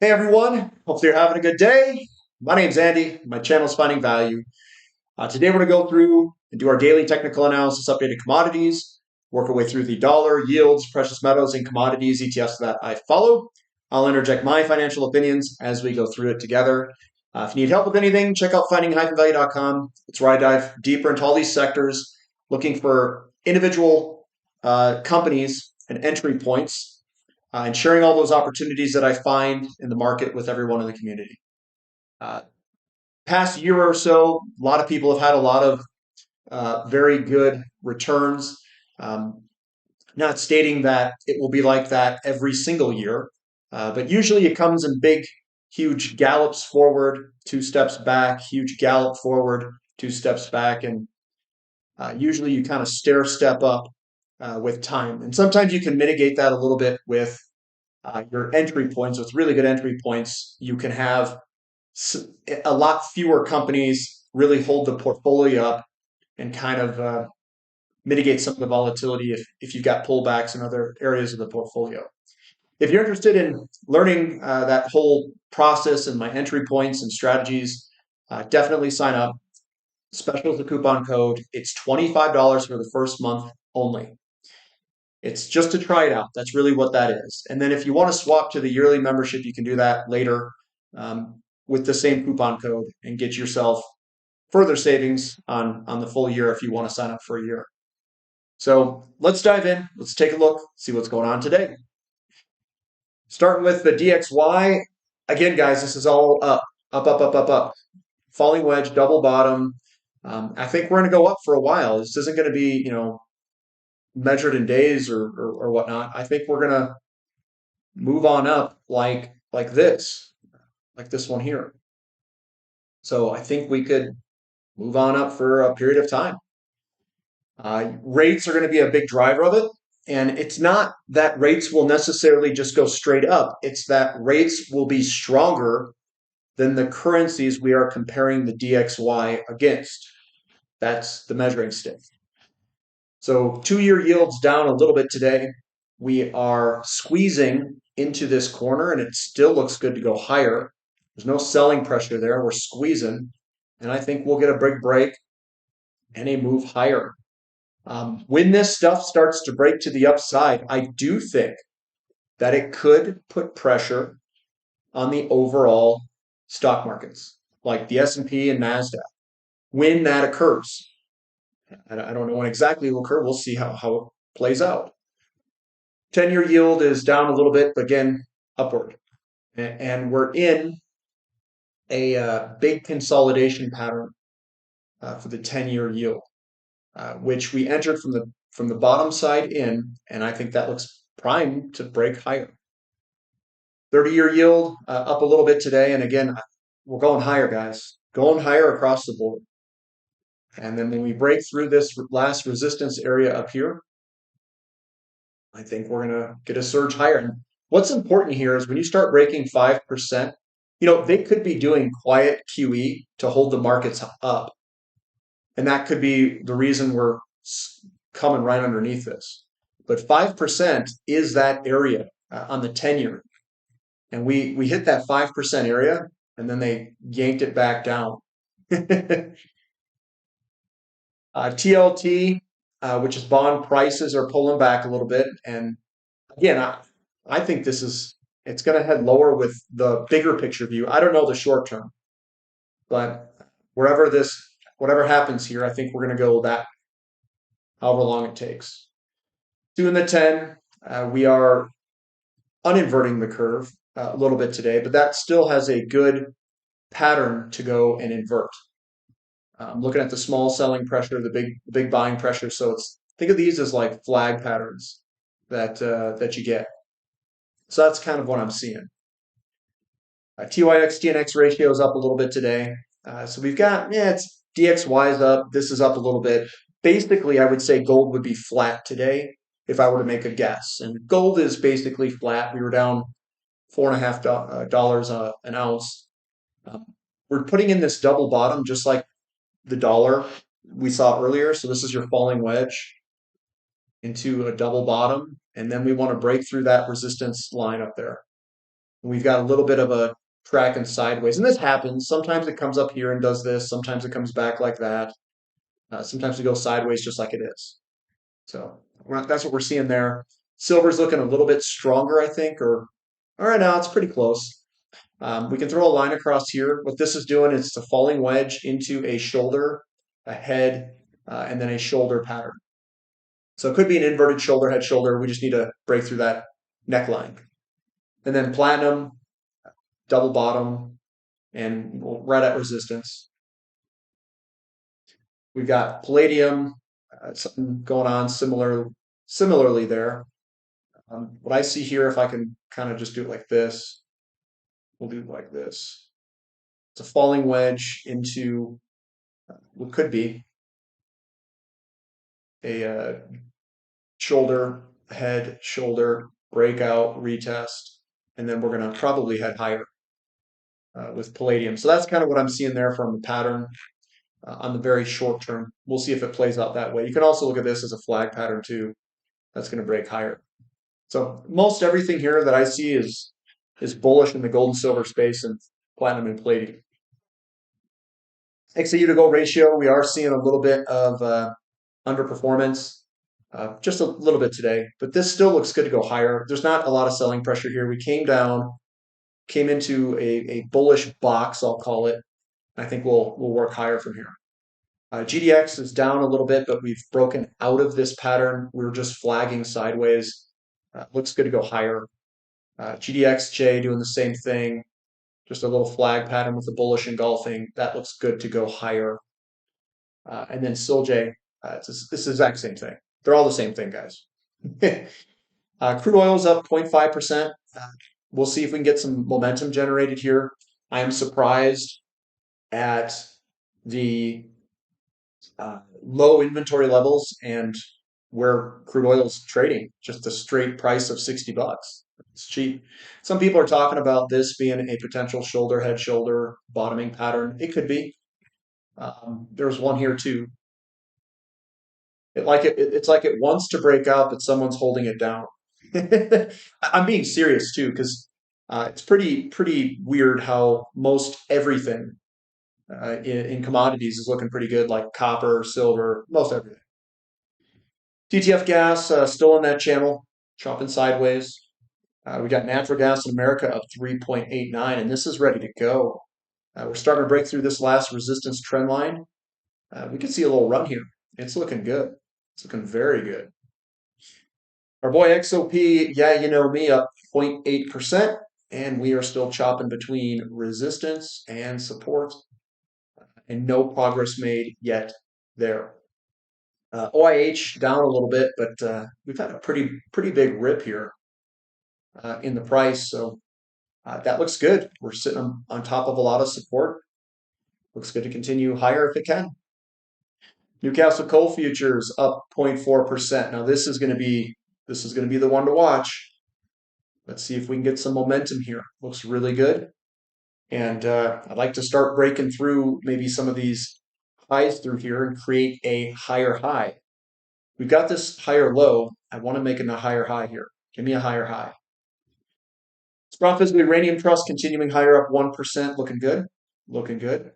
Hey everyone, hopefully you're having a good day. My name's Andy. My channel is Finding Value. Today we're going to go through and do our daily technical analysis, updated commodities, work our way through the dollar, yields, precious metals, and commodities ETFs that I follow. I'll interject my financial opinions as we go through it together. If you need help with anything, check out finding-value.com. It's where I dive deeper into all these sectors, looking for individual companies and entry points and sharing all those opportunities that I find in the market with everyone in the community. Uh, Past year or so, a lot of people have had a lot of very good returns. Um, Not stating that it will be like that every single year, but usually it comes in big, huge gallops forward, two steps back, huge gallop forward, two steps back, and usually you kind of stair step up with time. And sometimes you can mitigate that a little bit with your entry points. With really good entry points, you can have a lot fewer companies really hold the portfolio up and kind of mitigate some of the volatility if you've got pullbacks in other areas of the portfolio. If you're interested in learning that whole process and my entry points and strategies, definitely sign up. Special is the coupon code. It's $25 for the first month only. It's just to try it out. That's really what that is. And then if you want to swap to the yearly membership, you can do that later with the same coupon code and get yourself further savings on the full year if you want to sign up for a year. So let's dive in. Let's take a look, see what's going on today. Starting with the DXY. Again, guys, this is all up, up, up, up, up, up. Falling wedge, double bottom. I think we're going to go up for a while. This isn't going to be, measured in days or whatnot. I think we're gonna move on up like this one here. So I think we could move on up for a period of time. Rates are going to be a big driver of it. And it's not that rates will necessarily just go straight up. It's that rates will be stronger than the currencies we are comparing the DXY against. That's the measuring stick. So 2-year yields down a little bit today. We are squeezing into this corner and it still looks good to go higher. There's no selling pressure there. We're squeezing. And I think we'll get a big break and a move higher. When this stuff starts to break to the upside, I do think that it could put pressure on the overall stock markets, like the S&P and NASDAQ, when that occurs. I don't know when exactly it will occur. We'll see how it plays out. 10-year yield is down a little bit, but again, upward. And we're in a big consolidation pattern for the 10-year yield, which we entered from the bottom side in, and I think that looks primed to break higher. 30-year yield up a little bit today, and again, we're going higher, guys. Going higher across the board. And then when we break through this last resistance area up here, I think we're going to get a surge higher. And what's important here is when you start breaking 5%, they could be doing quiet QE to hold the markets up. And that could be the reason we're coming right underneath this. But 5% is that area on the 10-year. And we hit that 5% area, and then they yanked it back down. TLT, which is bond prices, are pulling back a little bit. And again, I think it's going to head lower with the bigger picture view. I don't know the short term, but whatever happens here, I think we're going to go that however long it takes. 2 in the 10, we are uninverting the curve a little bit today, but that still has a good pattern to go and invert. Looking at the small selling pressure, the big buying pressure. So think of these as like flag patterns that you get. So that's kind of what I'm seeing. TYX TNX ratio is up a little bit today. So we've got it's DXY is up. This is up a little bit. Basically, I would say gold would be flat today if I were to make a guess. And gold is basically flat. We were down $4.50 an ounce. We're putting in this double bottom just like the dollar we saw earlier. So this is your falling wedge into a double bottom. And then we want to break through that resistance line up there. We've got a little bit of a tracking sideways, and this happens. Sometimes it comes up here and does this. Sometimes it comes back like that. Sometimes it goes sideways just like it is. So that's what we're seeing there. Silver's looking a little bit stronger, I think, or all right now it's pretty close. We can throw a line across here. What this is doing is it's a falling wedge into a shoulder, a head, and then a shoulder pattern. So it could be an inverted shoulder, head, shoulder. We just need to break through that neckline. And then platinum, double bottom, and right at resistance. We've got palladium, something going on similarly there. What I see here, if I can kind of just do it like this, we'll do it like this. It's a falling wedge into what could be a shoulder, head, shoulder, breakout, retest, and then we're going to probably head higher with palladium. So that's kind of what I'm seeing there from the pattern on the very short term. We'll see if it plays out that way. You can also look at this as a flag pattern too. That's going to break higher. So most everything here that I see is bullish in the gold and silver space and platinum and palladium. XAU to gold ratio, we are seeing a little bit of underperformance, just a little bit today, but this still looks good to go higher. There's not a lot of selling pressure here. We came down, came into a bullish box, I'll call it. I think we'll work higher from here. GDX is down a little bit, but we've broken out of this pattern. We were just flagging sideways. Looks good to go higher. GDXJ doing the same thing. Just a little flag pattern with the bullish engulfing. That looks good to go higher. And then SILJ, it's the exact same thing. They're all the same thing, guys. Crude oil is up 0.5%. We'll see if we can get some momentum generated here. I am surprised at the low inventory levels and where crude oil is trading. Just a straight price of $60. It's cheap. Some people are talking about this being a potential shoulder, head, shoulder bottoming pattern. It could be. There's one here too. It's like it wants to break out, but someone's holding it down. I'm being serious too, because it's pretty weird how most everything in commodities is looking pretty good, like copper, silver, most everything. TTF gas still in that channel, chopping sideways. We got natural gas in America up 3.89, and this is ready to go. We're starting to break through this last resistance trend line. We can see a little run here. It's looking good. It's looking very good. Our boy XOP, yeah, you know me, up 0.8%, and we are still chopping between resistance and support, and no progress made yet there. OIH down a little bit, but we've had a pretty big rip here in the price, so that looks good. We're sitting on top of a lot of support. Looks good to continue higher if it can. Newcastle coal futures up 0.4%. Now this is going to be the one to watch. Let's see if we can get some momentum here. Looks really good, and I'd like to start breaking through maybe some of these highs through here and create a higher high. We've got this higher low. I want to make it a higher high here. Give me a higher high. Sprott Physical Uranium Trust continuing higher up 1%. Looking good. Looking good.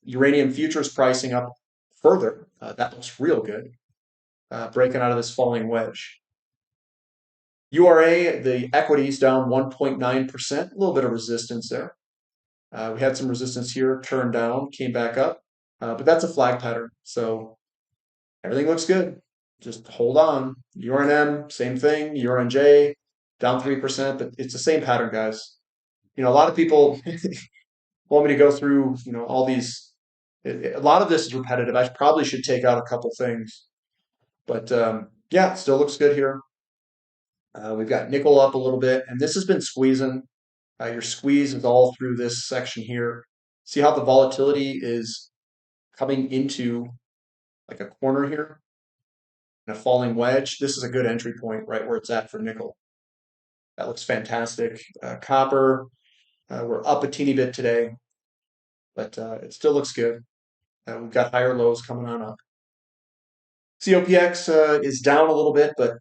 Uranium futures pricing up further. That looks real good. Breaking out of this falling wedge. URA, the equities down 1.9%. A little bit of resistance there. We had some resistance here, turned down, came back up. But that's a flag pattern. So everything looks good. Just hold on. URANM, same thing. URANJ, down 3%, but it's the same pattern, guys. A lot of people want me to go through, all these. A lot of this is repetitive. I probably should take out a couple things, but yeah, it still looks good here. We've got nickel up a little bit, and this has been squeezing. Your squeeze is all through this section here. See how the volatility is coming into like a corner here, and a falling wedge. This is a good entry point right where it's at for nickel. That looks fantastic. Copper, we're up a teeny bit today, but it still looks good. We've got higher lows coming on up. COPX is down a little bit, but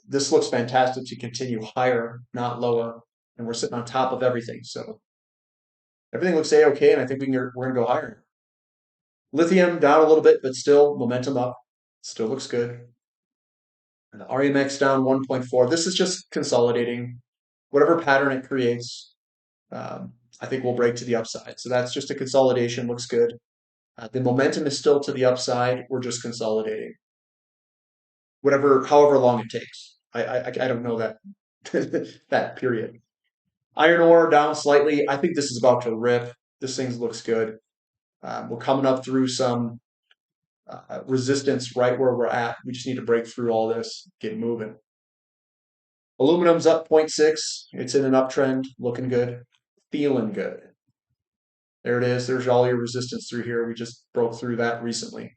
this looks fantastic to continue higher, not lower. and we're sitting on top of everything. So everything looks A-okay, and I think we're going to go higher. Lithium down a little bit, but still momentum up. Still looks good. And the REMX down 1.4. This is just consolidating. Whatever pattern it creates, I think we'll break to the upside. So that's just a consolidation. Looks good. The momentum is still to the upside. We're just consolidating. However long it takes. I don't know that that period. Iron ore down slightly. I think this is about to rip. This thing looks good. We're coming up through some resistance right where we're at. We just need to break through all this, get moving. Aluminum's up 0.6. It's in an uptrend, looking good, feeling good. There it is. There's all your resistance through here. We just broke through that recently.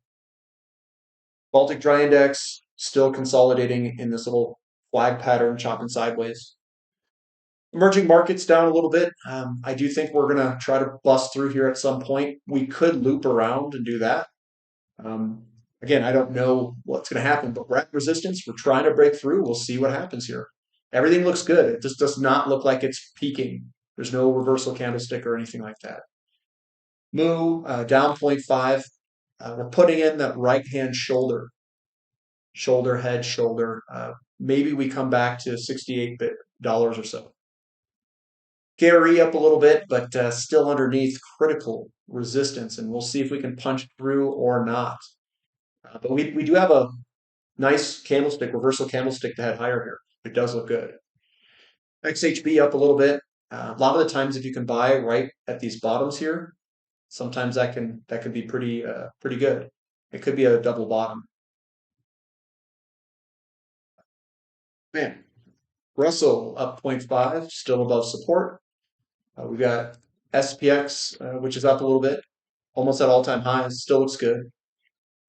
Baltic Dry Index still consolidating in this little flag pattern, chopping sideways. Emerging markets down a little bit. I do think we're going to try to bust through here at some point. We could loop around and do that. Again, I don't know what's going to happen, but we're at resistance. We're trying to break through. We'll see what happens here. Everything looks good. It just does not look like it's peaking. There's no reversal candlestick or anything like that. Mu down 0.5. We're putting in that right-hand shoulder, head, shoulder. Maybe we come back to $68 or so. KRE up a little bit, but still underneath critical resistance, and we'll see if we can punch through or not. But we do have a nice candlestick, reversal candlestick to head higher here. It does look good. XHB up a little bit. A lot of the times, if you can buy right at these bottoms here, sometimes that can be pretty good. It could be a double bottom. Man, Russell up 0.5, still above support. We've got SPX, which is up a little bit, almost at all-time highs. Still looks good.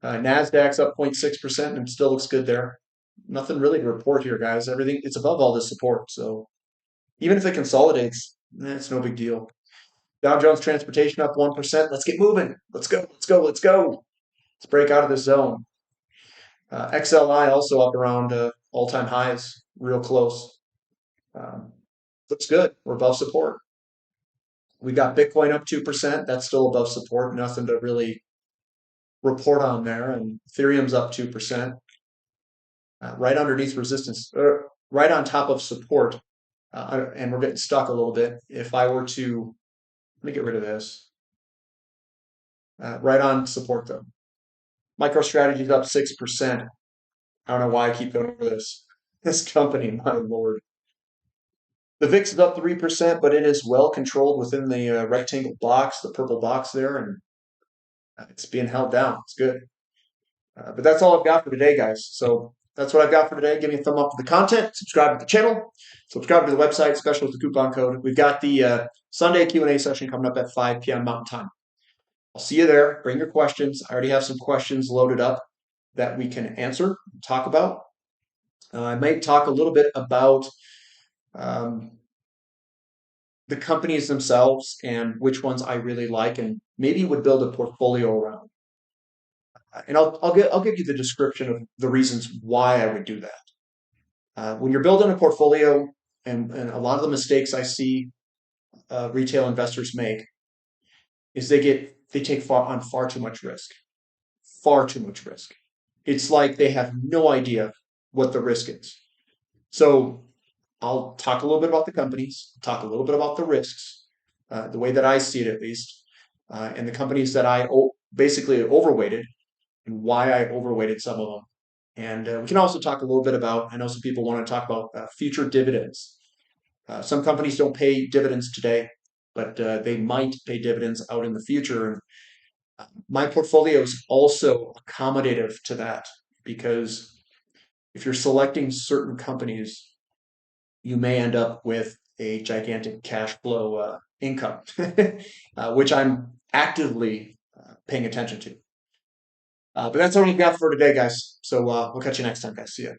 Nasdaq's up 0.6% and still looks good there. Nothing really to report here, guys. Everything it's above all this support. So even if it consolidates, it's no big deal. Dow Jones Transportation up 1%. Let's get moving. Let's go. Let's go. Let's go. Let's break out of this zone. XLI also up around all-time highs, real close. Looks good. We're above support. We got Bitcoin up 2%. That's still above support. Nothing to really report on there. And Ethereum's up 2%. Right underneath resistance, right on top of support. And we're getting stuck a little bit. If I were to, let me get rid of this. Right on support though. MicroStrategy's up 6%. I don't know why I keep going over this. This company, my lord. The VIX is up 3%, but it is well controlled within the rectangle box, the purple box there, and it's being held down. It's good. But that's all I've got for today, guys. So that's what I've got for today. Give me a thumb up for the content. Subscribe to the channel. Subscribe to the website, especially with the coupon code. We've got the Sunday Q&A session coming up at 5 p.m. Mountain Time. I'll see you there. Bring your questions. I already have some questions loaded up that we can answer, talk about. I might talk a little bit about the companies themselves and which ones I really like, and maybe would build a portfolio around. And I'll give you the description of the reasons why I would do that. When you're building a portfolio, and a lot of the mistakes I see retail investors make is they take on far too much risk. Far too much risk. It's like they have no idea what the risk is. So I'll talk a little bit about the companies, talk a little bit about the risks, the way that I see it at least, and the companies that I basically overweighted and why I overweighted some of them. And we can also talk a little bit about, I know some people want to talk about future dividends. Some companies don't pay dividends today, but they might pay dividends out in the future. And my portfolio is also accommodative to that, because if you're selecting certain companies, you may end up with a gigantic cash flow income, which I'm actively paying attention to. But that's all we've got for today, guys. So we'll catch you next time, guys. See ya.